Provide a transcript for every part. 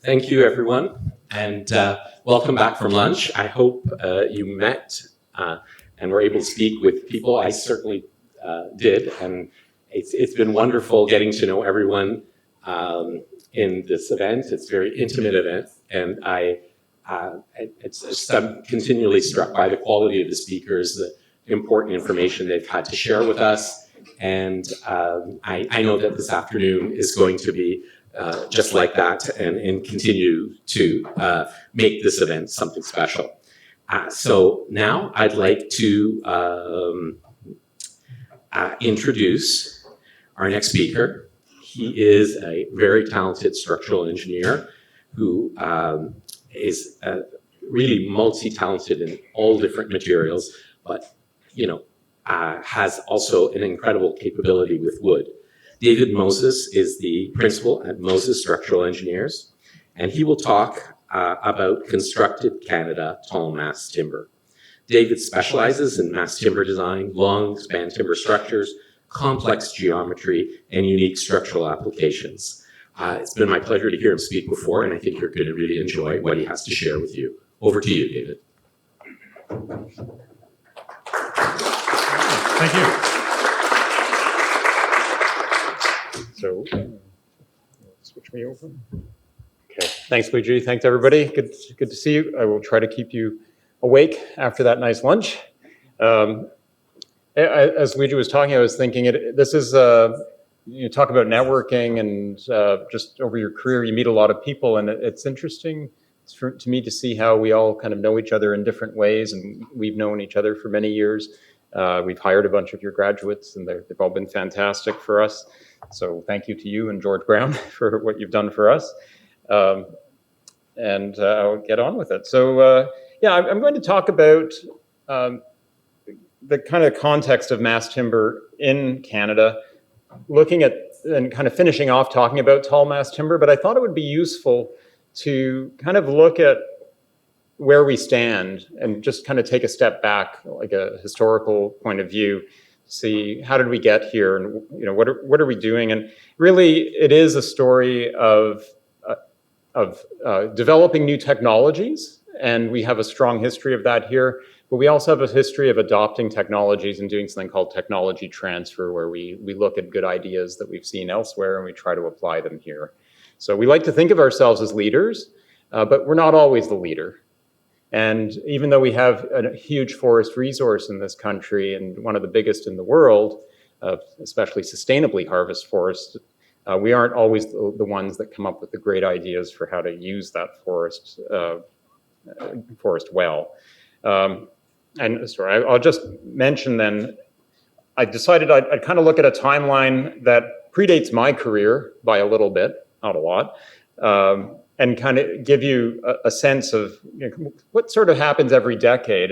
Thank you, everyone, and welcome back from lunch. I hope you met and were able to speak with people. I certainly did, and it's been wonderful getting to know everyone in this event. It's a very intimate event, and I'm continually struck by the quality of the speakers, the important information they've had to share with us, and I know that this afternoon is going to be just like that, and continue to make this event something special. So now I'd like to introduce our next speaker. He is a very talented structural engineer who is really multi-talented in all different materials, but has also an incredible capability with wood. David Moses is the principal at Moses Structural Engineers, and he will talk about constructed Canada tall mast timber. David specializes in mass timber design, long span timber structures, complex geometry, and unique structural applications. It's been my pleasure to hear him speak before, and I think you're going to really enjoy what he has to share with you. Over to you, David. Thank you. So, switch me over. Okay, thanks, Luigi. Thanks, everybody. Good to see you. I will try to keep you awake after that nice lunch. As Luigi was talking, I was thinking, this is, you talk about networking and just over your career, you meet a lot of people, and it's interesting to me to see how we all kind of know each other in different ways, and we've known each other for many years. We've hired a bunch of your graduates, and they've all been fantastic for us. So thank you to you and George Brown for what you've done for us. And I'll get on with it. So yeah, I'm going to talk about the kind of context of mass timber in Canada, looking at and kind of finishing off talking about tall mass timber, but I thought it would be useful to kind of look at where we stand and just kind of take a step back, like a historical point of view, see how did we get here, and what are we doing? And really, it is a story of developing new technologies, and we have a strong history of that here. But we also have a history of adopting technologies and doing something called technology transfer, where we look at good ideas that we've seen elsewhere and we try to apply them here. So we like to think of ourselves as leaders, but we're not always the leader. And even though we have a huge forest resource in this country and one of the biggest in the world, especially sustainably harvest forests, we aren't always the ones that come up with the great ideas for how to use that forest well. And sorry, I'll just mention then, I decided I'd kind of look at a timeline that predates my career by a little bit, not a lot, and kind of give you a sense of what sort of happens every decade.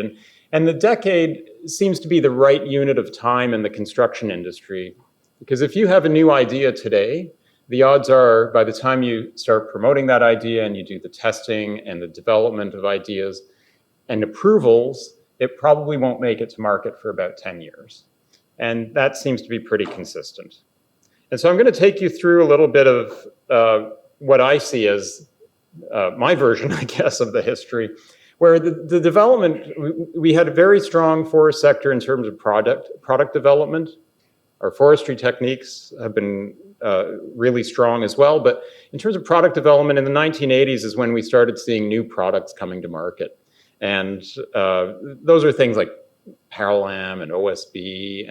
And the decade seems to be the right unit of time in the construction industry, because if you have a new idea today, the odds are by the time you start promoting that idea and you do the testing and the development of ideas and approvals, it probably won't make it to market for about 10 years. And that seems to be pretty consistent. And so I'm going to take you through a little bit of what I see as my version, I guess, of the history, where the development, we had a very strong forest sector in terms of product development. Our forestry techniques have been really strong as well. But in terms of product development, in the 1980s is when we started seeing new products coming to market. And those are things like Paralam and OSB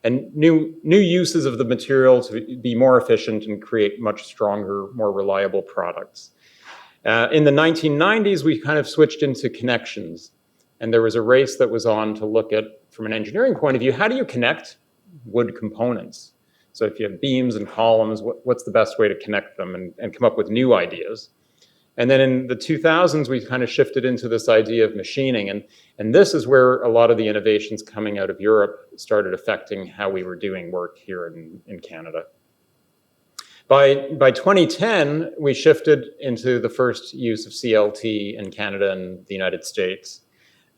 and new uses of the material to be more efficient and create much stronger, more reliable products. In the 1990s, we kind of switched into connections. And there was a race that was on to look at, from an engineering point of view, how do you connect wood components? So if you have beams and columns, what's the best way to connect them and come up with new ideas? And then in the 2000s, we kind of shifted into this idea of machining. And this is where a lot of the innovations coming out of Europe started affecting how we were doing work here in Canada. By 2010, we shifted into the first use of CLT in Canada and the United States.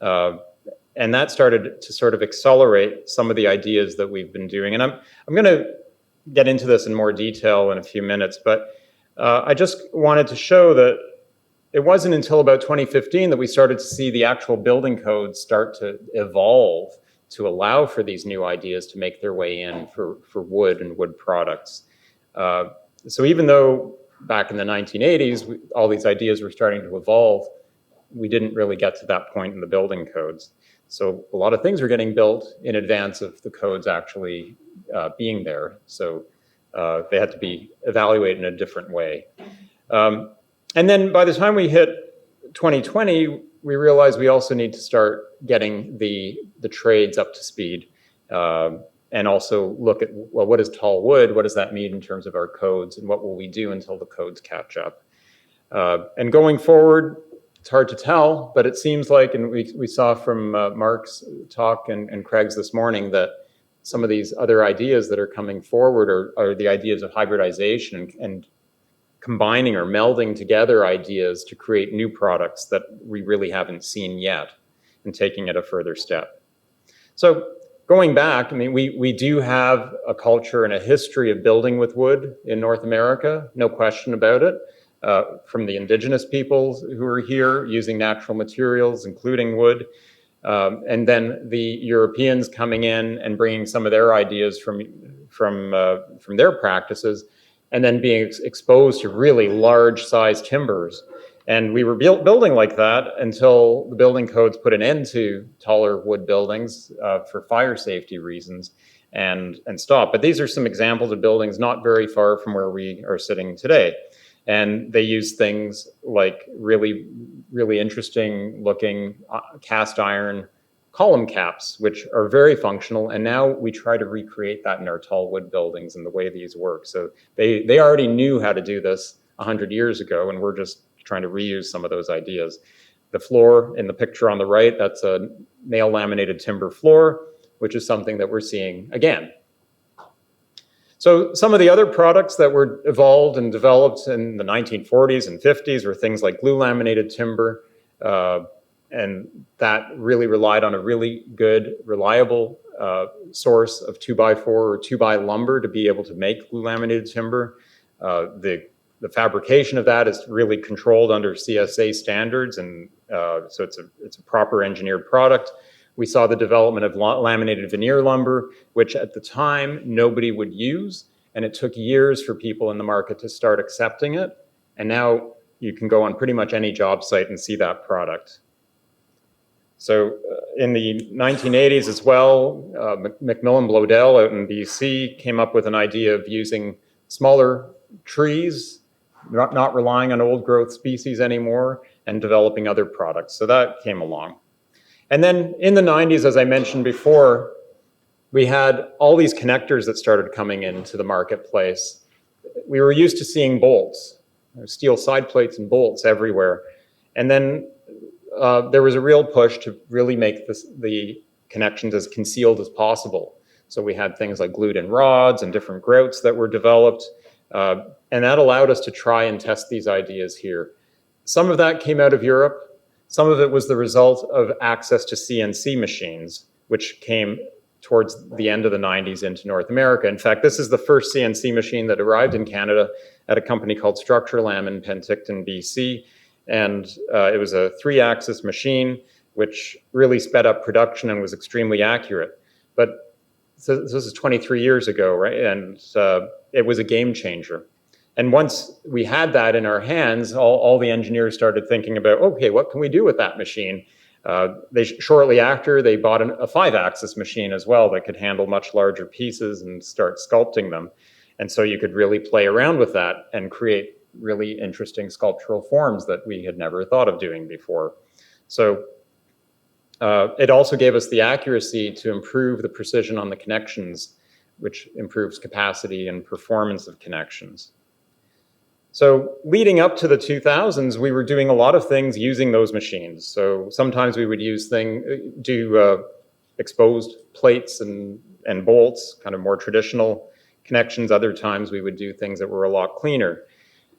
And that started to sort of accelerate some of the ideas that we've been doing. And I'm going to get into this in more detail in a few minutes, but I just wanted to show that it wasn't until about 2015 that we started to see the actual building codes start to evolve to allow for these new ideas to make their way in for wood and wood products. So even though back in the 1980s, all these ideas were starting to evolve, we didn't really get to that point in the building codes. So a lot of things were getting built in advance of the codes actually being there. So they had to be evaluated in a different way. And then by the time we hit 2020, we realized we also need to start getting the trades up to speed, and also look at, well, what is tall wood? What does that mean in terms of our codes, and what will we do until the codes catch up? And going forward, it's hard to tell, but it seems like, and we saw from Mark's talk and Craig's this morning, that some of these other ideas that are coming forward are the ideas of hybridization and combining or melding together ideas to create new products that we really haven't seen yet, and taking it a further step. So going back, I mean, we do have a culture and a history of building with wood in North America, no question about it, from the indigenous peoples who are here using natural materials, including wood, and then the Europeans coming in and bringing some of their ideas from their practices, and then being exposed to really large-sized timbers. And we were building like that until the building codes put an end to taller wood buildings for fire safety reasons and stopped. But these are some examples of buildings not very far from where we are sitting today. And they use things like really, really interesting looking cast iron column caps, which are very functional. And now we try to recreate that in our tall wood buildings and the way these work. So they already knew how to do this 100 years ago, and we're just trying to reuse some of those ideas. The floor in the picture on the right, that's a nail laminated timber floor, which is something that we're seeing again. So some of the other products that were evolved and developed in the 1940s and 50s were things like glue laminated timber, and that really relied on a really good, reliable source of 2x4 or 2x lumber to be able to make glue laminated timber. The fabrication of that is really controlled under CSA standards, and so it's a proper engineered product. We saw the development of laminated veneer lumber, which at the time nobody would use, and it took years for people in the market to start accepting it. And now you can go on pretty much any job site and see that product. So in the 1980s as well, Macmillan Bloedel out in BC came up with an idea of using smaller trees, not relying on old growth species anymore, and developing other products. So that came along. And then in the 90s, as I mentioned before, we had all these connectors that started coming into the marketplace. We were used to seeing bolts, steel side plates and bolts everywhere. And then there was a real push to really make the connections as concealed as possible. So we had things like glued-in rods and different grouts that were developed, and that allowed us to try and test these ideas here. Some of that came out of Europe. Some of it was the result of access to CNC machines, which came towards the end of the 90s into North America. In fact, this is the first CNC machine that arrived in Canada at a company called Structurlam in Penticton, BC. And it was a 3-axis machine, which really sped up production and was extremely accurate. But so this is 23 years ago, right? And it was a game changer. And once we had that in our hands, all the engineers started thinking about, okay, what can we do with that machine? Shortly after, they bought a 5-axis machine as well that could handle much larger pieces and start sculpting them. And so you could really play around with that and create really interesting sculptural forms that we had never thought of doing before. So it also gave us the accuracy to improve the precision on the connections, which improves capacity and performance of connections. So leading up to the 2000s, we were doing a lot of things using those machines. So sometimes we would do exposed plates and bolts, kind of more traditional connections. Other times we would do things that were a lot cleaner.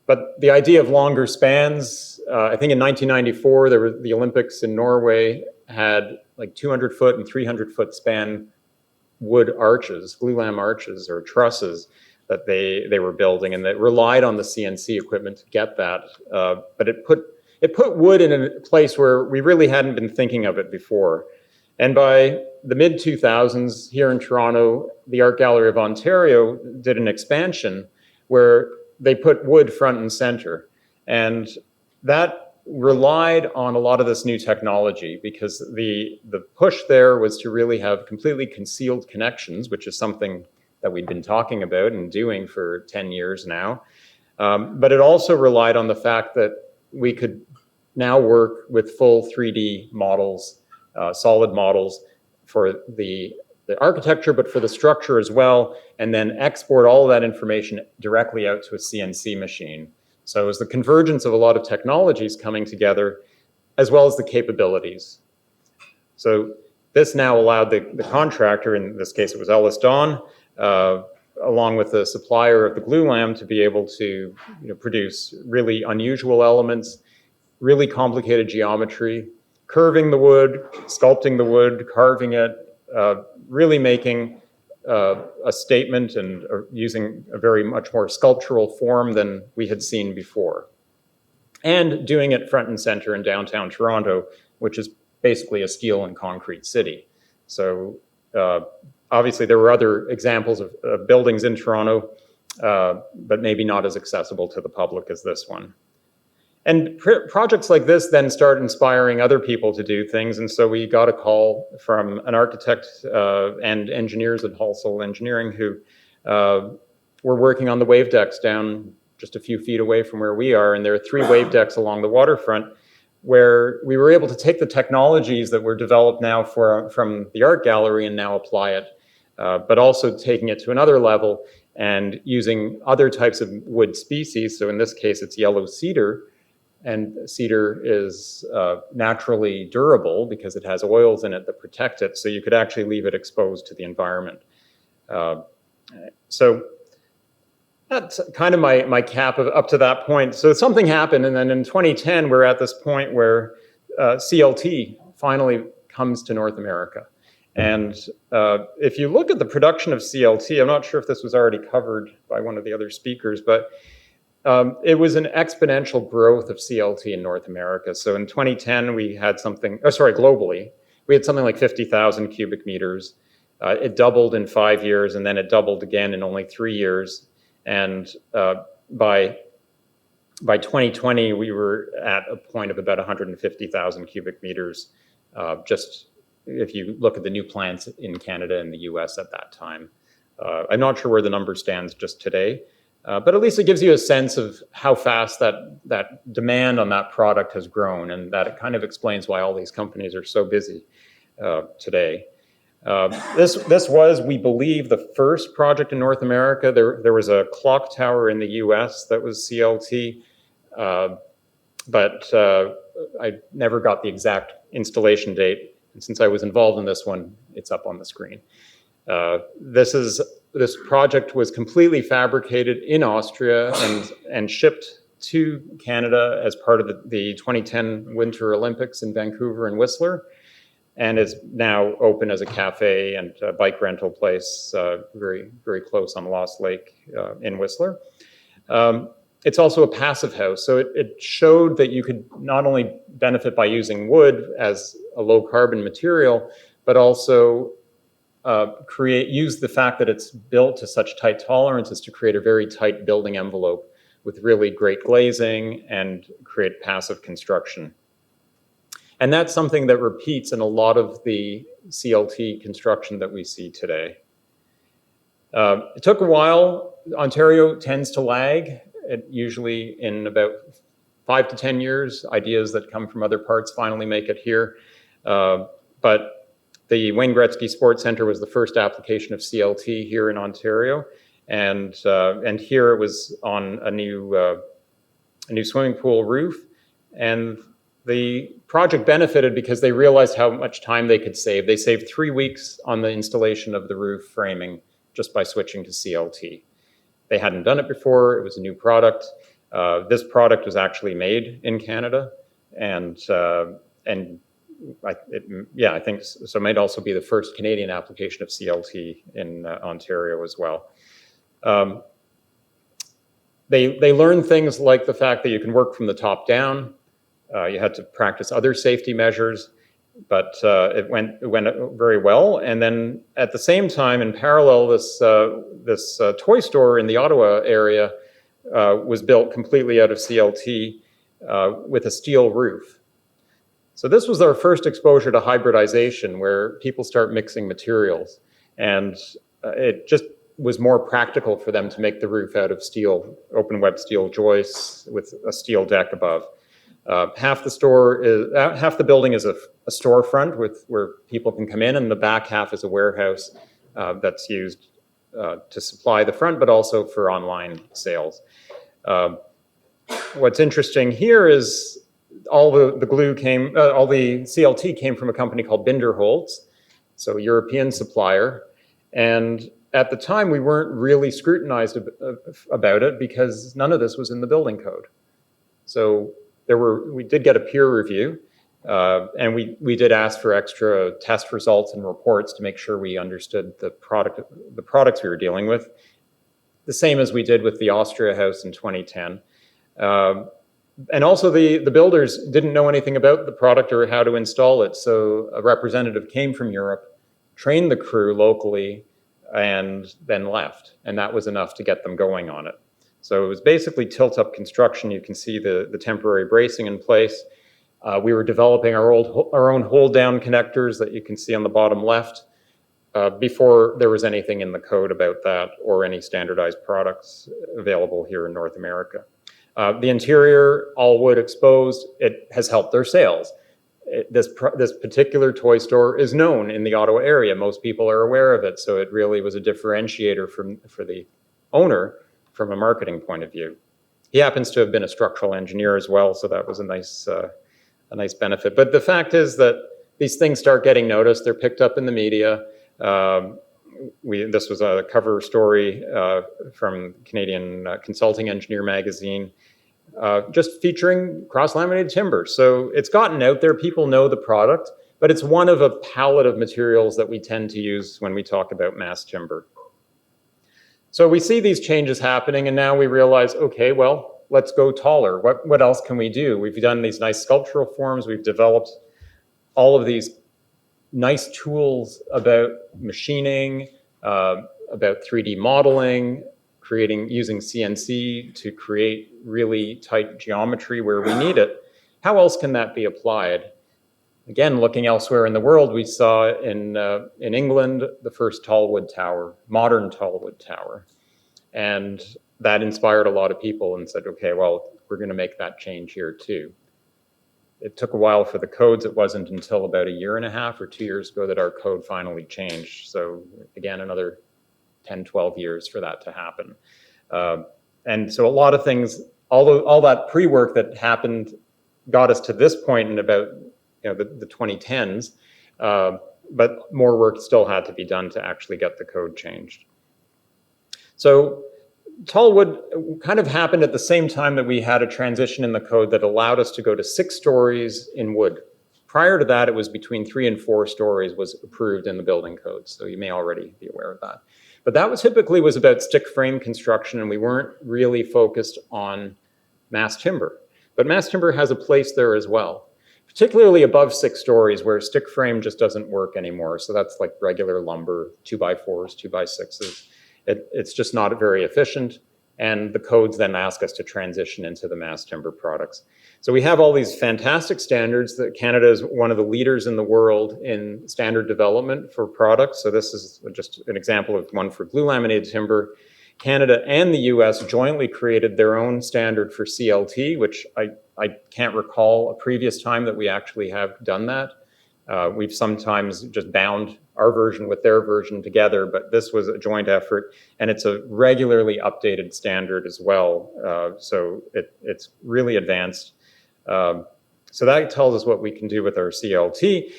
But the idea of longer spans, I think in 1994, the Olympics in Norway had like 200-foot and 300-foot span wood arches, glulam arches or trusses, that they were building, and that relied on the CNC equipment to get that. But it put wood in a place where we really hadn't been thinking of it before. And by the mid-2000s, here in Toronto, the Art Gallery of Ontario did an expansion where they put wood front and center. And that relied on a lot of this new technology, because the push there was to really have completely concealed connections, which is something that we've been talking about and doing for 10 years now. But it also relied on the fact that we could now work with full 3D models, solid models for the architecture, but for the structure as well, and then export all of that information directly out to a CNC machine. So it was the convergence of a lot of technologies coming together, as well as the capabilities. So this now allowed the contractor, in this case it was Ellis Dawn, along with the supplier of the glulam, to be able to produce really unusual elements, really complicated geometry, curving the wood, sculpting the wood, carving it, really making a statement and using a very much more sculptural form than we had seen before. And doing it front and center in downtown Toronto, which is basically a steel and concrete city. So obviously there were other examples of buildings in Toronto, but maybe not as accessible to the public as this one. And projects like this then start inspiring other people to do things. And so we got a call from an architect and engineers at Halsell Engineering who were working on the wave decks down just a few feet away from where we are. And there are 3 wave decks along the waterfront where we were able to take the technologies that were developed now from the art gallery and now apply it, but also taking it to another level and using other types of wood species. So in this case, it's yellow cedar. And cedar is naturally durable because it has oils in it that protect it. So you could actually leave it exposed to the environment. So that's kind of my cap up to that point. So something happened. And then in 2010, we're at this point where CLT finally comes to North America. And if you look at the production of CLT, I'm not sure if this was already covered by one of the other speakers, but it was an exponential growth of CLT in North America. So in 2010, we had globally, we had something like 50,000 cubic meters. It doubled in 5 years, and then it doubled again in only 3 years. And by 2020, we were at a point of about 150,000 cubic meters, just if you look at the new plants in Canada and the US at that time. I'm not sure where the number stands just today. But at least it gives you a sense of how fast that demand on that product has grown, and that it kind of explains why all these companies are so busy today. This was, we believe, the first project in North America. There was a clock tower in the US that was CLT, but I never got the exact installation date. And since I was involved in this one, it's up on the screen. This project was completely fabricated in Austria and shipped to Canada as part of the 2010 Winter Olympics in Vancouver and Whistler, and is now open as a cafe and a bike rental place very, very close on Lost Lake in Whistler. It's also a passive house, so it showed that you could not only benefit by using wood as a low carbon material, but also use the fact that it's built to such tight tolerances to create a very tight building envelope with really great glazing and create passive construction. And that's something that repeats in a lot of the CLT construction that we see today. It took a while. Ontario tends to lag. Usually in about 5 to 10 years, ideas that come from other parts finally make it here. But the Wayne Gretzky Sports Centre was the first application of CLT here in Ontario, and here it was on a new swimming pool roof. And the project benefited because they realized how much time they could save. They saved 3 weeks on the installation of the roof framing just by switching to CLT. They hadn't done it before. It was a new product. This product was actually made in Canada, and I think so. It might also be the first Canadian application of CLT in Ontario as well. They learned things like the fact that you can work from the top down. You had to practice other safety measures, but it went very well. And then at the same time, in parallel, this toy store in the Ottawa area was built completely out of CLT with a steel roof. So this was our first exposure to hybridization, where people start mixing materials, and it just was more practical for them to make the roof out of steel, open web steel joists with a steel deck above. Half the building is a storefront where people can come in, and the back half is a warehouse that's used to supply the front, but also for online sales. What's interesting here is all the glue came, all the CLT came from a company called Binderholz, so a European supplier. And at the time, we weren't really scrutinized about it because none of this was in the building code. So we did get a peer review, and we did ask for extra test results and reports to make sure we understood the products we were dealing with. The same as we did with the Austria house in 2010. And also the builders didn't know anything about the product or how to install it. So a representative came from Europe, trained the crew locally, and then left. And that was enough to get them going on it. So it was basically tilt-up construction. You can see the temporary bracing in place. We were developing our own hold-down connectors that you can see on the bottom left before there was anything in the code about that or any standardized products available here in North America. The interior, all wood exposed, it has helped their sales. This particular toy store is known in the Ottawa area. Most people are aware of it, so it really was a differentiator for the owner from a marketing point of view. He happens to have been a structural engineer as well, so that was a nice benefit. But the fact is that these things start getting noticed. They're picked up in the media. This was a cover story from Canadian Consulting Engineer magazine, just featuring cross-laminated timber. So it's gotten out there. People know the product, but it's one of a palette of materials that we tend to use when we talk about mass timber. So we see these changes happening, and now we realize, okay, well, let's go taller. What else can we do? We've done these nice sculptural forms. We've developed all of these nice tools about machining, about 3D modeling, using CNC to create really tight geometry where we need it. How else can that be applied? Again, looking elsewhere in the world, we saw in England the first tallwood tower, modern tallwood tower. And that inspired a lot of people and said, okay, well, we're going to make that change here too. It took a while for the codes. It wasn't until about 1.5 years or 2 years ago that our code finally changed. So again, another 10, 12 years for that to happen. And so a lot of things, all that pre-work that happened got us to this point in about the 2010s, but more work still had to be done to actually get the code changed. So tallwood kind of happened at the same time that we had a transition in the code that allowed us to go to 6 stories in wood. Prior to that, it was between 3 and 4 stories was approved in the building code, so you may already be aware of that. But that typically was about stick frame construction, and we weren't really focused on mass timber. But mass timber has a place there as well, particularly above 6 stories where stick frame just doesn't work anymore. So that's like regular lumber, 2x4s, 2x6s. It's just not very efficient, and the codes then ask us to transition into the mass timber products. So we have all these fantastic standards that Canada is one of the leaders in the world in standard development for products. So this is just an example of one for glue laminated timber. Canada and the US jointly created their own standard for CLT, which I can't recall a previous time that we actually have done that. We've sometimes just bound our version with their version together, but this was a joint effort, and it's a regularly updated standard as well. So it's really advanced. So that tells us what we can do with our CLT.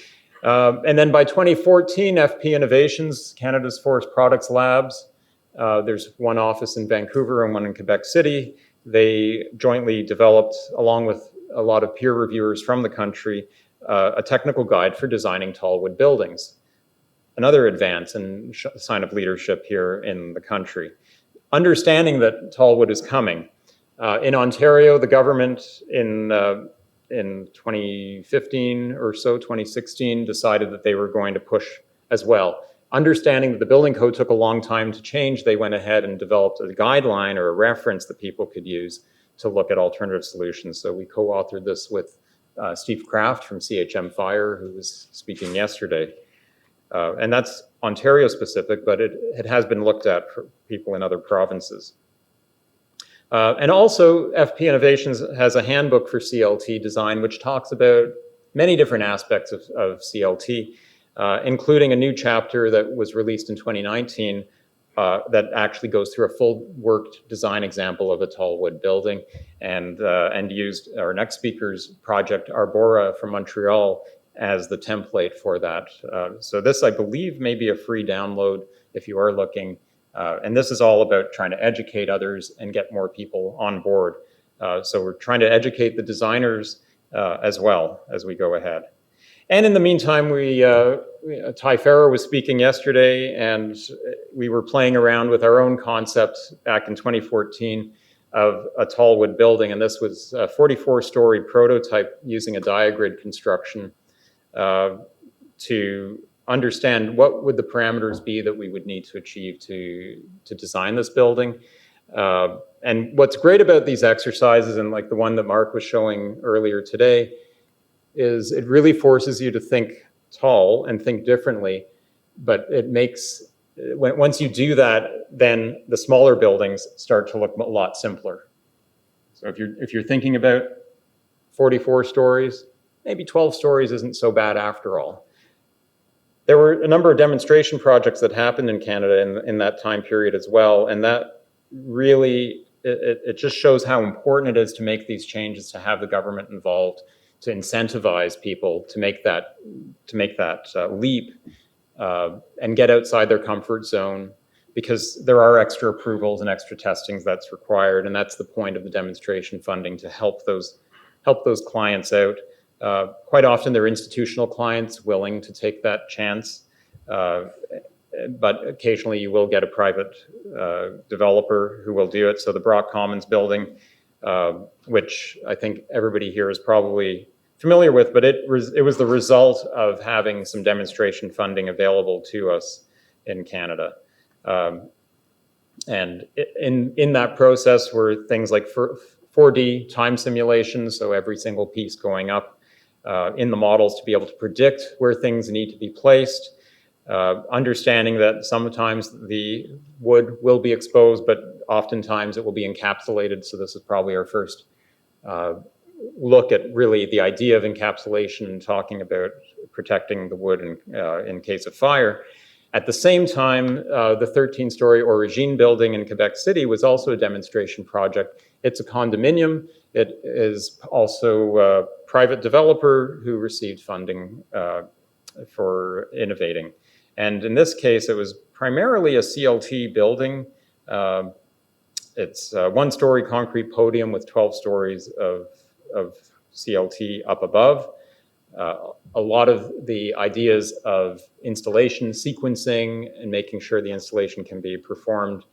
And then by 2014, FP Innovations, Canada's Forest Products Labs, there's one office in Vancouver and one in Quebec City. They jointly developed, along with a lot of peer reviewers from the country, a technical guide for designing tallwood buildings. Another advance and sign of leadership here in the country. Understanding that tallwood is coming, In Ontario, the government in 2015 or so, 2016, decided that they were going to push as well. Understanding that the building code took a long time to change, they went ahead and developed a guideline or a reference that people could use to look at alternative solutions. So we co-authored this with Steve Kraft from CHM Fire, who was speaking yesterday. And that's Ontario specific, but it has been looked at for people in other provinces. And also, FP Innovations has a handbook for CLT design, which talks about many different aspects of CLT, including a new chapter that was released in 2019 that actually goes through a full worked design example of a tall wood building, and used our next speaker's project, Arbora from Montreal, as the template for that. So this, I believe, may be a free download if you are looking. And this is all about trying to educate others and get more people on board. So we're trying to educate the designers as well as we go ahead. And in the meantime, Ty Farrow was speaking yesterday, and we were playing around with our own concept back in 2014 of a tall wood building. And this was a 44-story prototype using a diagrid construction to understand what would the parameters be that we would need to achieve to design this building. And what's great about these exercises, and like the one that Mark was showing earlier today, is it really forces you to think tall and think differently, but it makes, once you do that, then the smaller buildings start to look a lot simpler. So if you're thinking about 44 stories, maybe 12 stories isn't so bad after all. There were a number of demonstration projects that happened in Canada in that time period as well, and that really, it just shows how important it is to make these changes, to have the government involved, to incentivize people to make that leap and get outside their comfort zone, because there are extra approvals and extra testings that's required, and that's the point of the demonstration funding, to help those clients out. Quite often they're institutional clients willing to take that chance, but occasionally you will get a private developer who will do it. So the Brock Commons building, which I think everybody here is probably familiar with, but it was the result of having some demonstration funding available to us in Canada. And in that process were things like 4D time simulations, so every single piece going up in the models to be able to predict where things need to be placed, understanding that sometimes the wood will be exposed, but oftentimes it will be encapsulated. So this is probably our first look at really the idea of encapsulation and talking about protecting the wood in case of fire. At the same time, the 13-story Origine building in Quebec City was also a demonstration project. It's a condominium. It is also a private developer who received funding for innovating. And in this case, it was primarily a CLT building. It's a one-story concrete podium with 12 stories of CLT up above. A lot of the ideas of installation sequencing and making sure the installation can be performed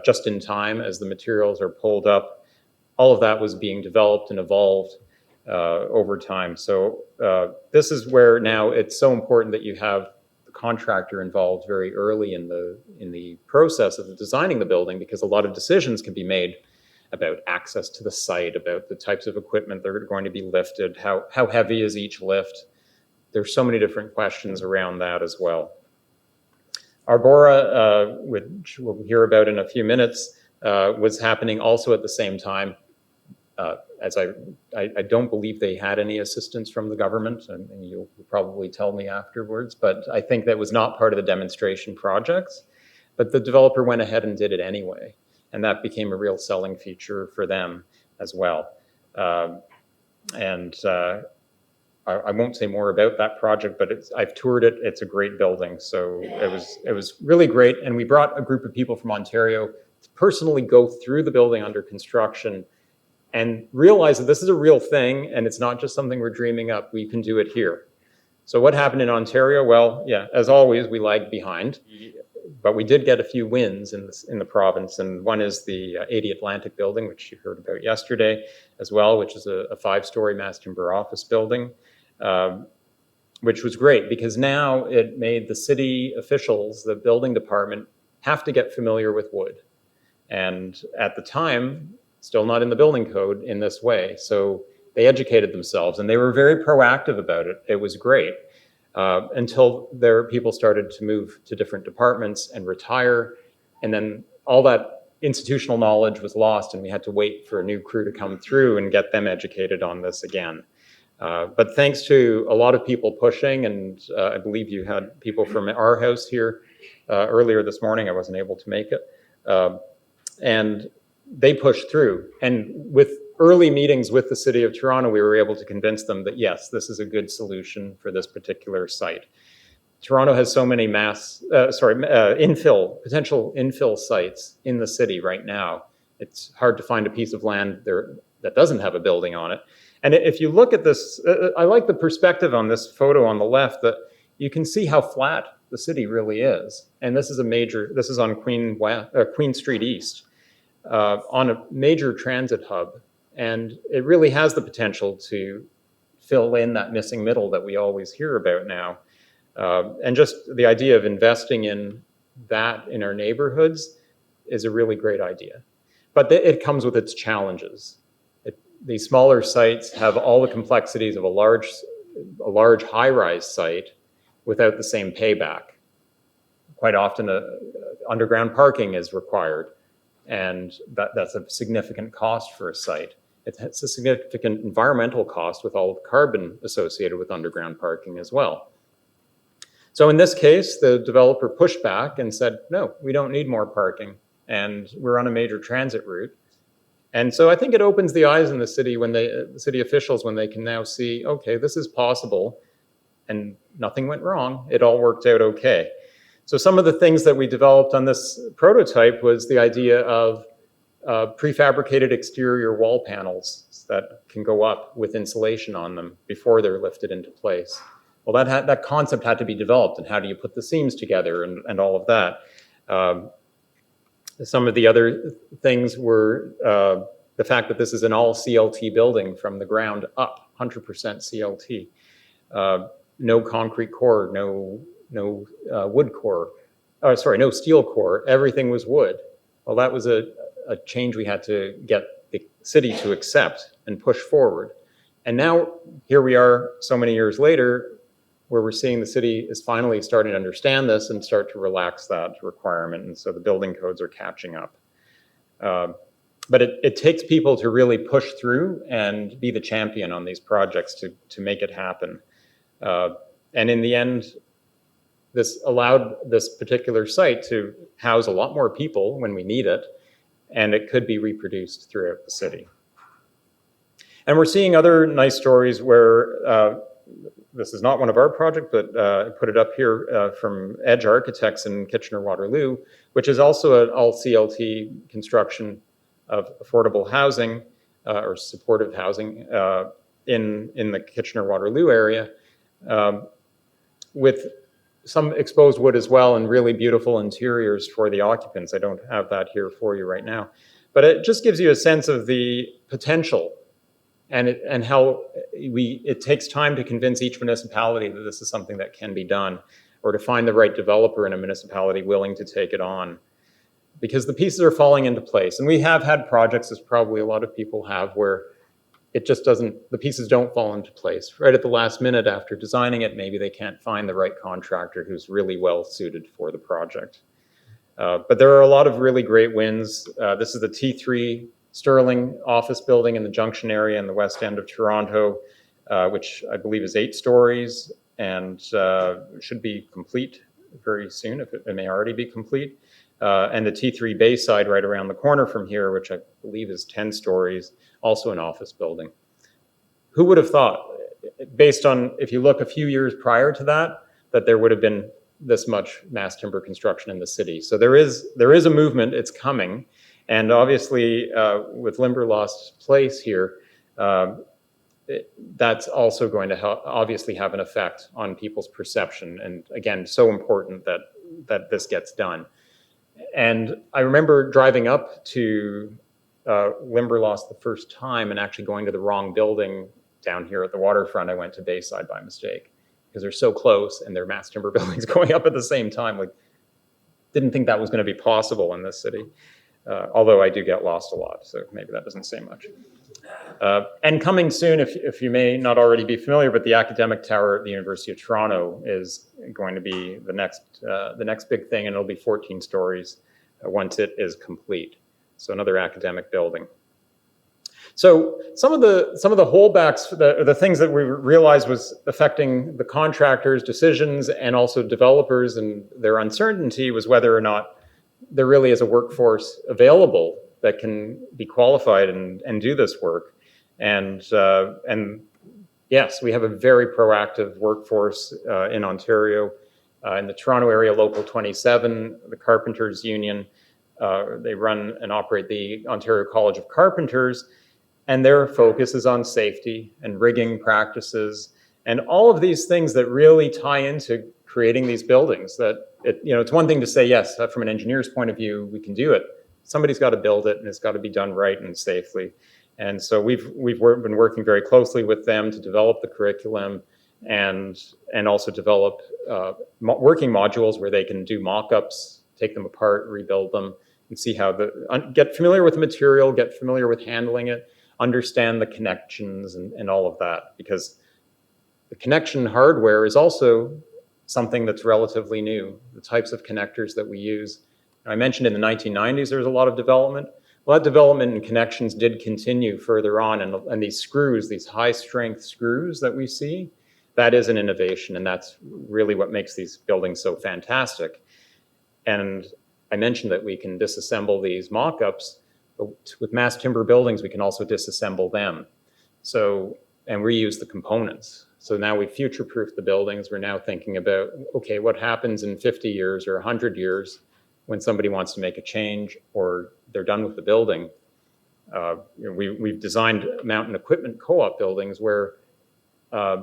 just in time as the materials are pulled up, all of that was being developed and evolved over time. So this is where now it's so important that you have the contractor involved very early in the process of designing the building, because a lot of decisions can be made about access to the site, about the types of equipment that are going to be lifted, how heavy is each lift. There's so many different questions around that as well. Arbora, which we'll hear about in a few minutes, was happening also at the same time. As I don't believe they had any assistance from the government, and you'll probably tell me afterwards, but I think that was not part of the demonstration projects. But the developer went ahead and did it anyway, and that became a real selling feature for them as well. I won't say more about that project, but I've toured it. It's a great building, so it was really great. And we brought a group of people from Ontario to personally go through the building under construction and realize that this is a real thing, and it's not just something we're dreaming up. We can do it here. So what happened in Ontario? Well, yeah, as always, we lagged behind. but we did get a few wins in the province, and one is the 80 Atlantic building, which you heard about yesterday as well, which is a 5-story mass timber office building, which was great because now it made the city officials, the building department, have to get familiar with wood. And at the time, still not in the building code in this way. So they educated themselves and they were very proactive about it. It was great until people started to move to different departments and retire. And then all that institutional knowledge was lost and we had to wait for a new crew to come through and get them educated on this again. But thanks to a lot of people pushing, and I believe you had people from our house here earlier this morning. I wasn't able to make it. And they pushed through. And with early meetings with the City of Toronto, we were able to convince them that, yes, this is a good solution for this particular site. Toronto has so many potential infill sites in the city right now. It's hard to find a piece of land there that doesn't have a building on it. And if you look at this, I like the perspective on this photo on the left, that you can see how flat the city really is. And this is on Queen Street East, on a major transit hub. And it really has the potential to fill in that missing middle that we always hear about now. And just the idea of investing in that in our neighborhoods is a really great idea. But it comes with its challenges. These smaller sites have all the complexities of a large high-rise site without the same payback. Quite often, underground parking is required, and that's a significant cost for a site. It's a significant environmental cost with all of the carbon associated with underground parking as well. So in this case, the developer pushed back and said, no, we don't need more parking, and we're on a major transit route. And so I think it opens the eyes in the city the city officials, when they can now see, okay, this is possible, and nothing went wrong. It all worked out okay. So some of the things that we developed on this prototype was the idea of prefabricated exterior wall panels that can go up with insulation on them before they're lifted into place. Well, that concept had to be developed, and how do you put the seams together and all of that. Some of the other things were the fact that this is an all CLT building from the ground up, 100% CLT. No concrete core, no wood core. No steel core. Everything was wood. Well, that was a change we had to get the city to accept and push forward. And now here we are so many years later, where we're seeing the city is finally starting to understand this and start to relax that requirement. And so the building codes are catching up. But it takes people to really push through and be the champion on these projects to make it happen. And in the end, this allowed this particular site to house a lot more people when we need it, and it could be reproduced throughout the city. And we're seeing other nice stories where this is not one of our projects, but I put it up here from Edge Architects in Kitchener-Waterloo, which is also an all-CLT construction of affordable housing or supportive housing in the Kitchener-Waterloo area, with some exposed wood as well and really beautiful interiors for the occupants. I don't have that here for you right now, but it just gives you a sense of the potential and how it takes time to convince each municipality that this is something that can be done, or to find the right developer in a municipality willing to take it on. Because the pieces are falling into place. And we have had projects, as probably a lot of people have, where the pieces don't fall into place. Right at the last minute after designing it, maybe they can't find the right contractor who's really well suited for the project. But there are a lot of really great wins. This is the T3 Sterling office building in the Junction area in the west end of Toronto, which I believe is 8 stories and should be complete very soon, if it may already be complete. And the T3 Bayside right around the corner from here, which I believe is 10 stories, also an office building. Who would have thought, based on, if you look a few years prior to that there would have been this much mass timber construction in the city. So there is a movement, it's coming. And obviously, with Limberlost Place here, that's also going to obviously have an effect on people's perception. And again, so important that that this gets done. And I remember driving up to Limberlost the first time and actually going to the wrong building down here at the waterfront. I went to Bayside by mistake because they're so close and they're mass timber buildings going up at the same time. Like, didn't think that was going to be possible in this city. Although I do get lost a lot, so maybe that doesn't say much. And coming soon, if you may not already be familiar, but the academic tower at the University of Toronto is going to be the next big thing, and it'll be 14 stories once it is complete. So another academic building. So some of the holdbacks, the things that we realized was affecting the contractors' decisions and also developers and their uncertainty was whether or not there really is a workforce available that can be qualified and do this work. And yes, we have a very proactive workforce in Ontario. In the Toronto area, Local 27, the Carpenters Union, they run and operate the Ontario College of Carpenters, and their focus is on safety and rigging practices and all of these things that really tie into creating these buildings. That it's one thing to say, yes, from an engineer's point of view, we can do it. Somebody's got to build it, and it's got to be done right and safely. And so we've been working very closely with them to develop the curriculum and also develop working modules where they can do mock-ups, take them apart, rebuild them, and see how get familiar with the material, get familiar with handling it, understand the connections and all of that, because the connection hardware is also something that's relatively new, the types of connectors that we use. I mentioned in the 1990s there was a lot of development. Well, that development and connections did continue further on, and these screws, these high-strength screws that we see, that is an innovation, and that's really what makes these buildings so fantastic. And I mentioned that we can disassemble these mock-ups, but with mass timber buildings, we can also disassemble them. So, and reuse the components. So now we future-proof the buildings. We're now thinking about, okay, what happens in 50 years or 100 years when somebody wants to make a change or they're done with the building. We've designed mountain equipment co-op buildings where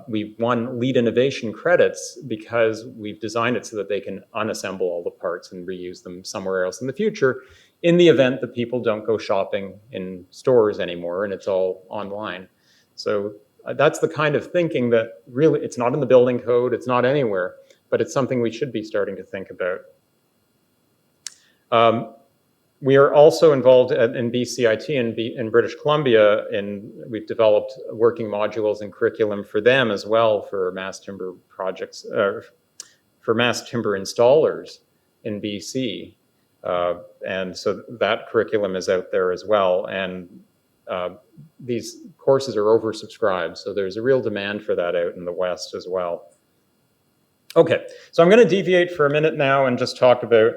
we've won lead innovation credits because we've designed it so that they can unassemble all the parts and reuse them somewhere else in the future in the event that people don't go shopping in stores anymore and it's all online. So that's the kind of thinking that really, it's not in the building code, it's not anywhere, but it's something we should be starting to think about. We are also involved in BCIT in British Columbia, and we've developed working modules and curriculum for them as well for mass timber projects, for mass timber installers in BC. And so that curriculum is out there as well. And these courses are oversubscribed, so there's a real demand for that out in the West as well. Okay, so I'm going to deviate for a minute now and just talk about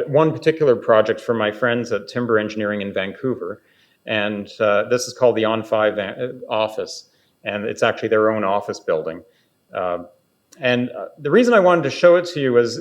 one particular project for my friends at Timber Engineering in Vancouver. And this is called the On5 office, and it's actually their own office building. And the reason I wanted to show it to you is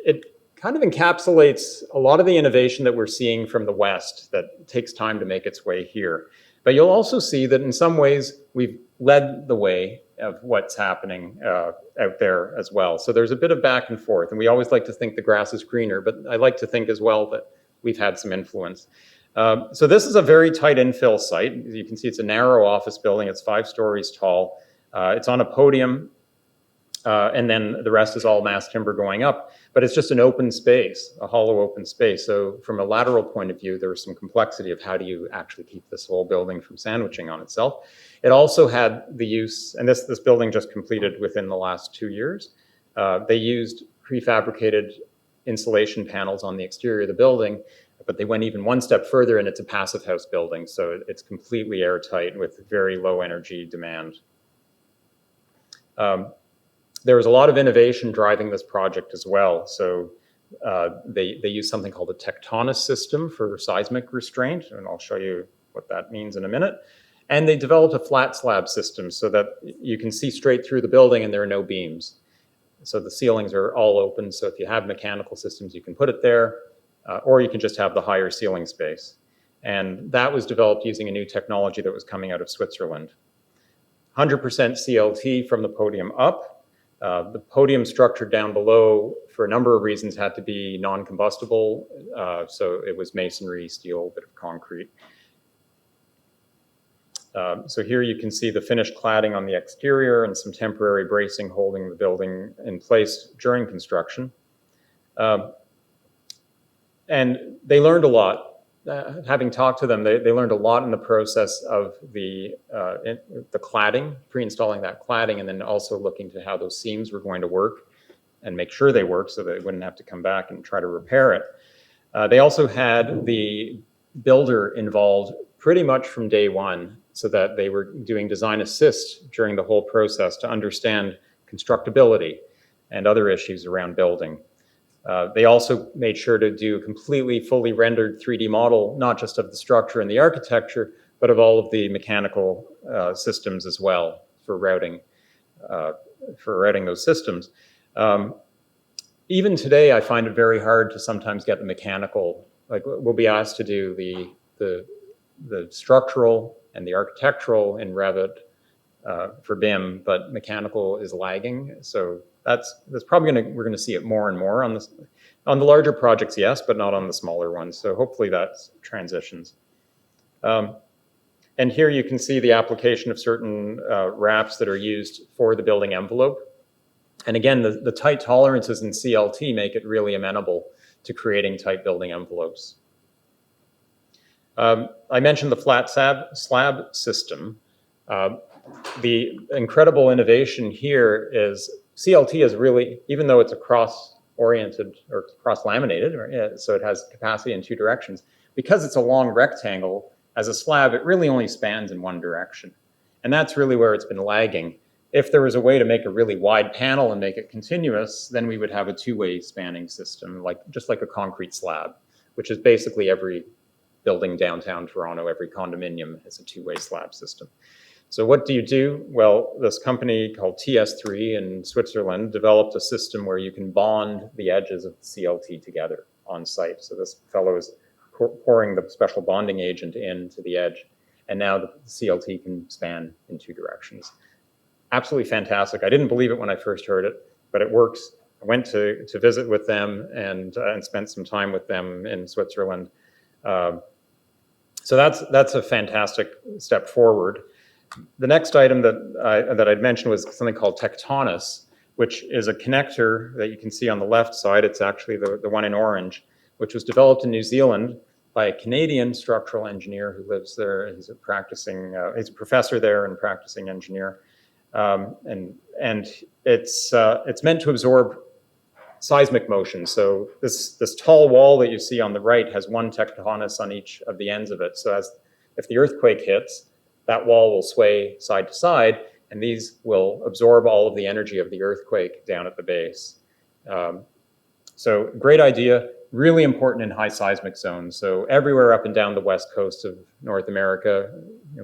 it kind of encapsulates a lot of the innovation that we're seeing from the West that takes time to make its way here. But you'll also see that in some ways we've led the way of what's happening out there as well. So there's a bit of back and forth, and we always like to think the grass is greener, but I like to think as well that we've had some influence. So this is a very tight infill site. You can see it's a narrow office building. It's 5 stories tall. It's on a podium, and then the rest is all mass timber going up. But it's just an open space, a hollow open space. So from a lateral point of view, there was some complexity of how do you actually keep this whole building from sandwiching on itself. It also had the use, and this building just completed within the last 2 years. They used prefabricated insulation panels on the exterior of the building, but they went even one step further, and it's a passive house building. So it's completely airtight with very low energy demand. There was a lot of innovation driving this project as well. So they use something called a tectonus system for seismic restraint, and I'll show you what that means in a minute. And they developed a flat slab system so that you can see straight through the building and there are no beams. So the ceilings are all open, so if you have mechanical systems, you can put it there, or you can just have the higher ceiling space. And that was developed using a new technology that was coming out of Switzerland. 100% CLT from the podium up. The podium structure down below, for a number of reasons, had to be non-combustible, so it was masonry, steel, a bit of concrete. So here you can see the finished cladding on the exterior and some temporary bracing holding the building in place during construction. And they learned a lot. Having talked to them, they learned a lot in the process of the cladding, pre-installing that cladding, and then also looking to how those seams were going to work and make sure they worked so that they wouldn't have to come back and try to repair it. They also had the builder involved pretty much from day one, so that they were doing design assist during the whole process to understand constructability and other issues around building. They also made sure to do a completely fully rendered 3D model, not just of the structure and the architecture, but of all of the mechanical systems as well for routing those systems. Even today, I find it very hard to sometimes get the mechanical, like we'll be asked to do the structural and the architectural in Revit for BIM, but mechanical is lagging. So that's probably we're gonna see it more and more on the larger projects, yes, but not on the smaller ones. So hopefully that transitions. And here you can see the application of certain wraps that are used for the building envelope. And again, the tight tolerances in CLT make it really amenable to creating tight building envelopes. I mentioned the flat slab system. The incredible innovation here is CLT is really, even though it's a cross-oriented or cross-laminated, so it has capacity in two directions, because it's a long rectangle, as a slab, it really only spans in one direction. And that's really where it's been lagging. If there was a way to make a really wide panel and make it continuous, then we would have a two-way spanning system, just like a concrete slab, which is basically every building downtown Toronto, every condominium has a two-way slab system. So what do you do? Well, this company called TS3 in Switzerland developed a system where you can bond the edges of the CLT together on site. So this fellow is pouring the special bonding agent into the edge, and now the CLT can span in two directions. Absolutely fantastic. I didn't believe it when I first heard it, but it works. I went to visit with them and spent some time with them in Switzerland. So that's a fantastic step forward. The next item that I'd mentioned was something called Tectonus, which is a connector that you can see on the left side. It's actually the one in orange, which was developed in New Zealand by a Canadian structural engineer who lives there. He's a professor there and practicing engineer. And it's meant to absorb seismic motion. So this tall wall that you see on the right has one tectonus on each of the ends of it. So if the earthquake hits, that wall will sway side to side, and these will absorb all of the energy of the earthquake down at the base. So great idea, really important in high seismic zones. So everywhere up and down the west coast of North America,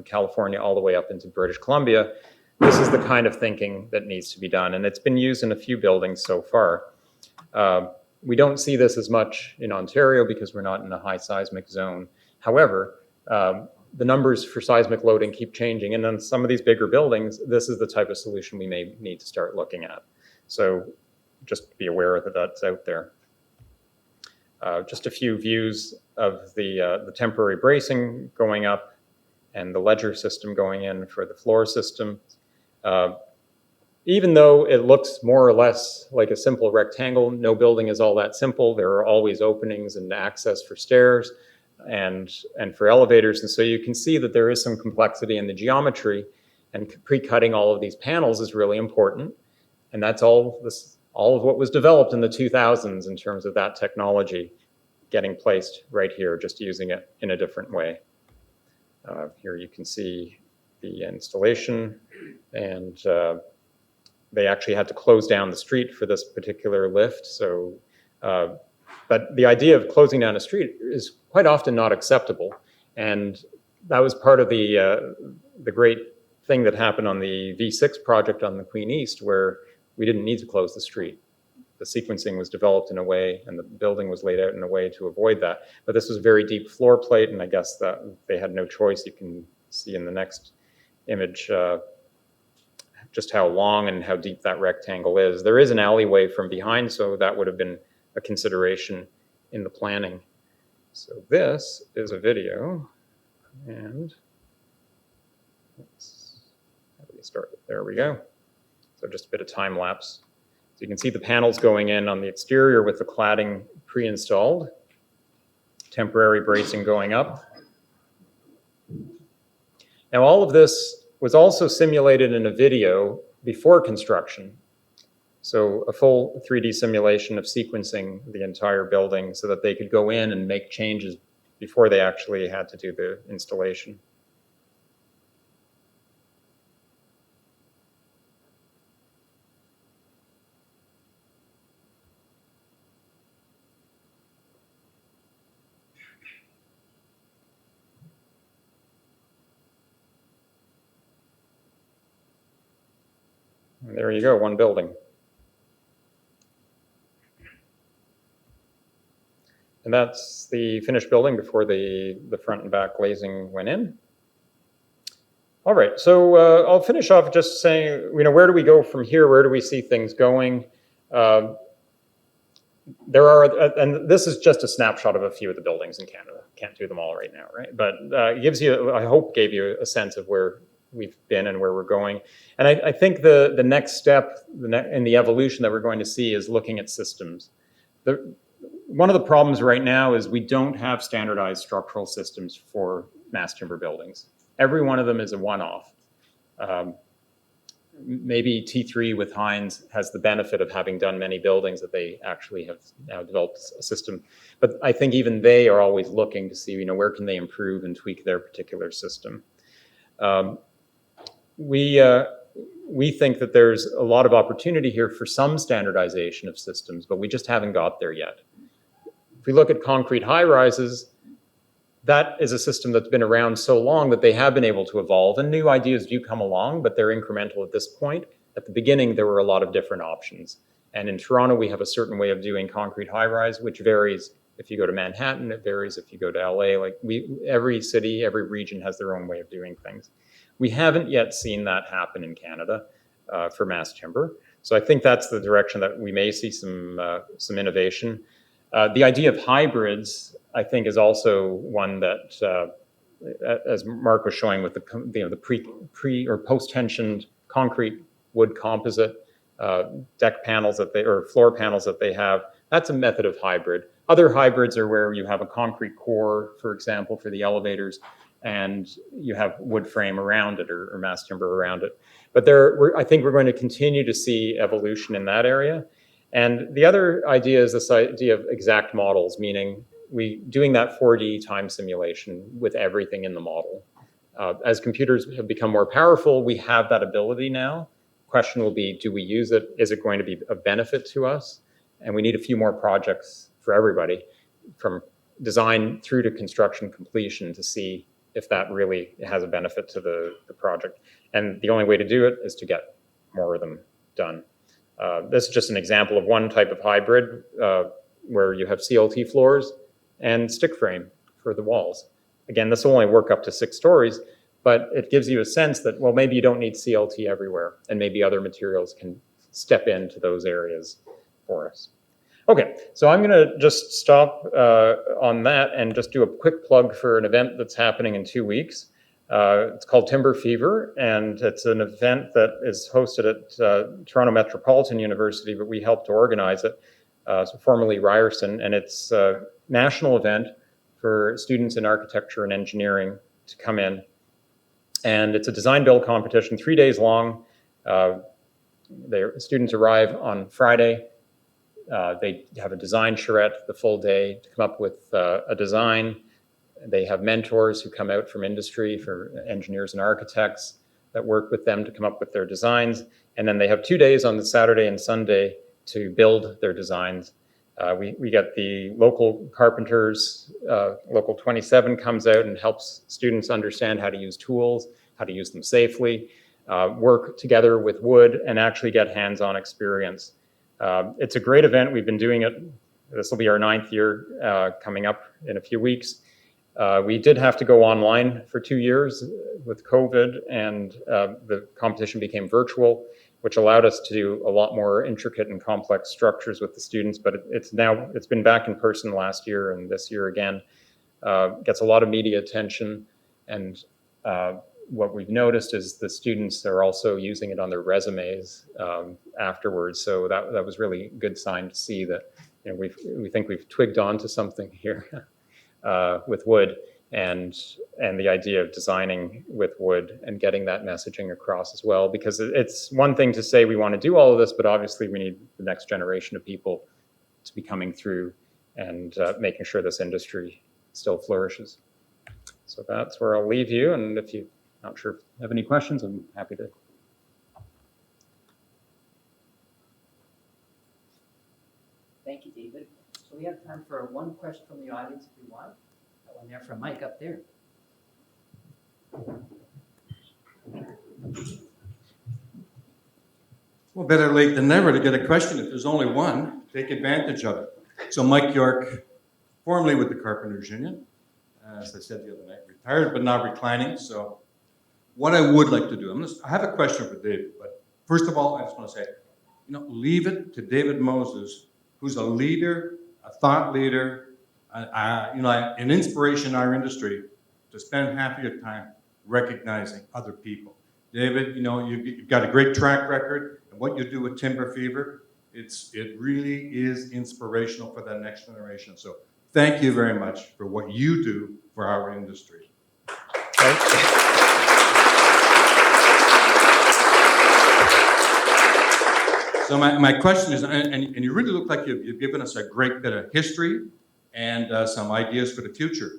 California, all the way up into British Columbia, this is the kind of thinking that needs to be done. And it's been used in a few buildings so far. We don't see this as much in Ontario because we're not in a high seismic zone. However, the numbers for seismic loading keep changing. And on some of these bigger buildings, this is the type of solution we may need to start looking at. So just be aware that that's out there. Just a few views of the temporary bracing going up and the ledger system going in for the floor system. Even though it looks more or less like a simple rectangle, no building is all that simple. There are always openings and access for stairs and for elevators. And so you can see that there is some complexity in the geometry, and pre-cutting all of these panels is really important. And that's all of what was developed in the 2000s in terms of that technology getting placed right here, just using it in a different way. Here you can see the installation, and they actually had to close down the street for this particular lift. So, but the idea of closing down a street is quite often not acceptable. And that was part of the great thing that happened on the V6 project on the Queen East, where we didn't need to close the street. The sequencing was developed in a way, and the building was laid out in a way to avoid that. But this was a very deep floor plate, and I guess that they had no choice. You can see in the next image just how long and how deep that rectangle is. There is an alleyway from behind, so that would have been a consideration in the planning. So this is a video, and how do we start? There we go. So just a bit of time lapse. So you can see the panels going in on the exterior with the cladding pre-installed, temporary bracing going up. Now all of this was also simulated in a video before construction. So a full 3D simulation of sequencing the entire building so that they could go in and make changes before they actually had to do the installation. And there you go, one building. And that's the finished building before the front and back glazing went in. All right, so I'll finish off just saying, where do we go from here? Where do we see things going? There are, and this is just a snapshot of a few of the buildings in Canada. Can't do them all right now, right? But it gives you, I hope, gave you a sense of where we've been and where we're going. And I think the next step in the evolution that we're going to see is looking at systems. One of the problems right now is we don't have standardized structural systems for mass timber buildings. Every one of them is a one-off. Maybe T3 with Hines has the benefit of having done many buildings that they actually have now developed a system. But I think even they are always looking to see, where can they improve and tweak their particular system. We think that there's a lot of opportunity here for some standardization of systems, but we just haven't got there yet. If we look at concrete high-rises, that is a system that's been around so long that they have been able to evolve, and new ideas do come along, but they're incremental at this point. At the beginning, there were a lot of different options. And in Toronto, we have a certain way of doing concrete high-rise, which varies. If you go to Manhattan, it varies. If you go to LA, every city, every region has their own way of doing things. We haven't yet seen that happen in Canada for mass timber. So I think that's the direction that we may see some innovation. The idea of hybrids, I think, is also one that, as Mark was showing with the pre or post-tensioned concrete wood composite deck panels or floor panels that they have, that's a method of hybrid. Other hybrids are where you have a concrete core, for example, for the elevators, and you have wood frame around it or mass timber around it. But I think we're going to continue to see evolution in that area. And the other idea is this idea of exact models, meaning doing that 4D time simulation with everything in the model. As computers have become more powerful, we have that ability now. Question will be, do we use it? Is it going to be of benefit to us? And we need a few more projects for everybody, from design through to construction completion, to see if that really has a benefit to the project. And the only way to do it is to get more of them done. This is just an example of one type of hybrid where you have CLT floors and stick frame for the walls. Again, this will only work up to 6 stories, but it gives you a sense that, well, maybe you don't need CLT everywhere, and maybe other materials can step into those areas for us. Okay, so I'm going to just stop on that and just do a quick plug for an event that's happening in 2 weeks. It's called Timber Fever, and it's an event that is hosted at Toronto Metropolitan University, but we helped to organize it, so formerly Ryerson, and it's a national event for students in architecture and engineering to come in. And it's a design build competition, 3 days long. Students arrive on Friday. They have a design charrette the full day to come up with a design. They have mentors who come out from industry, for engineers and architects, that work with them to come up with their designs. And then they have 2 days on the Saturday and Sunday to build their designs. We get the local carpenters, Local 27 comes out and helps students understand how to use tools, how to use them safely, work together with wood, and actually get hands-on experience. It's a great event. We've been doing it. This will be our 9th year coming up in a few weeks. We did have to go online for 2 years with COVID, and the competition became virtual, which allowed us to do a lot more intricate and complex structures with the students. But it's been back in person last year and this year again. Gets a lot of media attention, and what we've noticed is the students are also using it on their resumes afterwards. So that was really a good sign to see that we think we've twigged onto something here with wood and the idea of designing with wood and getting that messaging across as well. Because it's one thing to say we want to do all of this, but obviously we need the next generation of people to be coming through and making sure this industry still flourishes. So that's where I'll leave you. And if you're not sure if you have any questions, I'm happy to. Thank you, David. So we have time for one question from the audience if you want. Got one there from Mike up there. Well, better late than never to get a question. If there's only one, take advantage of it. So Mike York, formerly with the Carpenters Union, as I said the other night, retired but not reclining. So what I would like to do, I have a question for David, but first of all, I just want to say, leave it to David Moses, who's a leader, a thought leader, an inspiration in our industry, to spend half of your time recognizing other people. David, you've got a great track record, and what you do with Timber Fever, it really is inspirational for the next generation. So thank you very much for what you do for our industry. So my question is, and you really look like you've given us a great bit of history and some ideas for the future.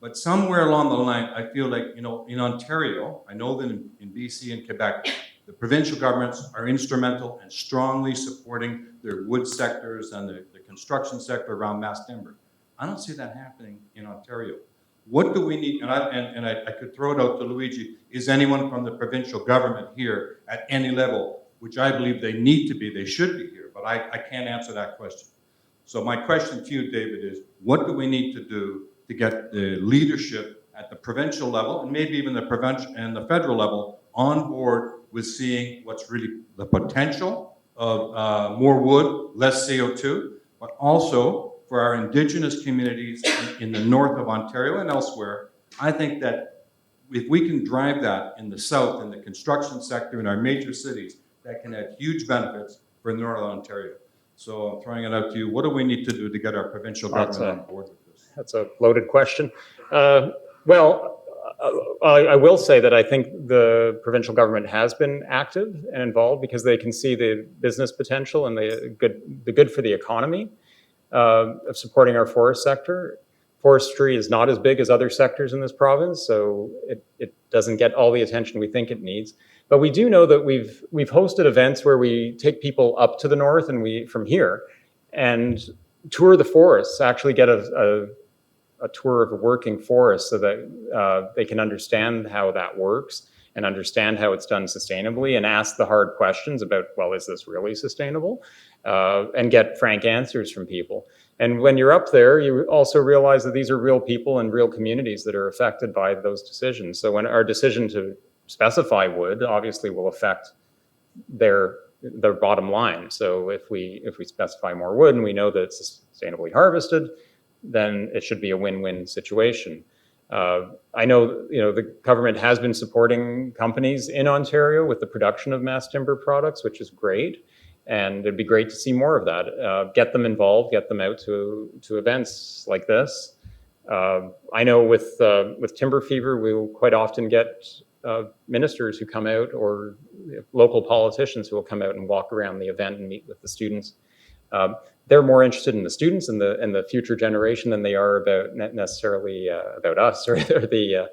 But somewhere along the line, I feel like, in Ontario, I know that in BC and Quebec, the provincial governments are instrumental and strongly supporting their wood sectors and the construction sector around mass timber. I don't see that happening in Ontario. What do we need? And I could throw it out to Luigi. Is anyone from the provincial government here at any level, which I believe they need to be, they should be here, but I can't answer that question. So my question to you, David, is what do we need to do to get the leadership at the provincial level, and maybe even the provincial and the federal level, on board with seeing what's really the potential of more wood, less CO2, but also for our Indigenous communities in the north of Ontario and elsewhere? I think that if we can drive that in the south, in the construction sector, in our major cities, that can have huge benefits for Northern Ontario. So I'm throwing it out to you. What do we need to do to get our provincial government on board with this? That's a loaded question. I will say that I think the provincial government has been active and involved because they can see the business potential and the good for the economy of supporting our forest sector. Forestry is not as big as other sectors in this province, so it doesn't get all the attention we think it needs. But we do know that we've hosted events where we take people up to the north and from here and tour the forests, actually get a tour of a working forest so that they can understand how that works and understand how it's done sustainably and ask the hard questions about, well, is this really sustainable? And get frank answers from people. And when you're up there, you also realize that these are real people and real communities that are affected by those decisions. So when our decision to specify wood obviously will affect their bottom line. So if we specify more wood and we know that it's sustainably harvested, then it should be a win-win situation. I know the government has been supporting companies in Ontario with the production of mass timber products, which is great. And it'd be great to see more of that. Get them involved, get them out to events like this. I know with Timber Fever, we'll quite often get ministers who come out or local politicians who will come out and walk around the event and meet with the students. They're more interested in the students and the future generation than they are about necessarily about us or the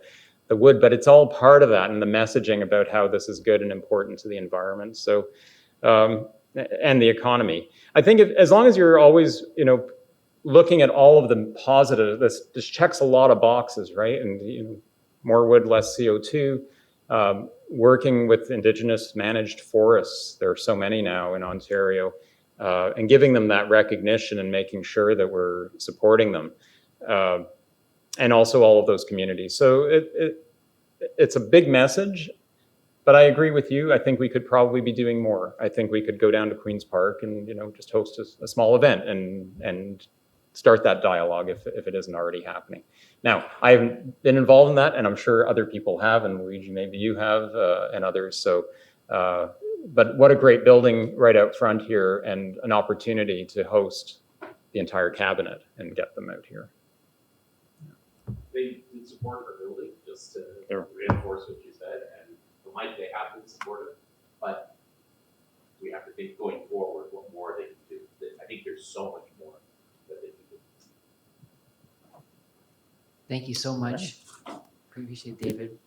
wood. But it's all part of that and the messaging about how this is good and important to the environment. So. And the economy. I think as long as you're always, looking at all of the positive, this checks a lot of boxes, right? And more wood, less CO2. Working with Indigenous managed forests, there are so many now in Ontario, and giving them that recognition and making sure that we're supporting them. and also all of those communities. So it's a big message, but I agree with you. I think we could probably be doing more. I think we could go down to Queen's Park and, just host a small event and start that dialogue if it isn't already happening. Now, I haven't been involved in that, and I'm sure other people have, and Luigi, maybe you have, and others. So, but what a great building right out front here, and an opportunity to host the entire cabinet and get them out here. They did support our building, just to Sure. reinforce what you said, and they have been supportive, but we have to think going forward what more they can do. I think there's so much more that they can do. Thank you so much. Appreciate it, David.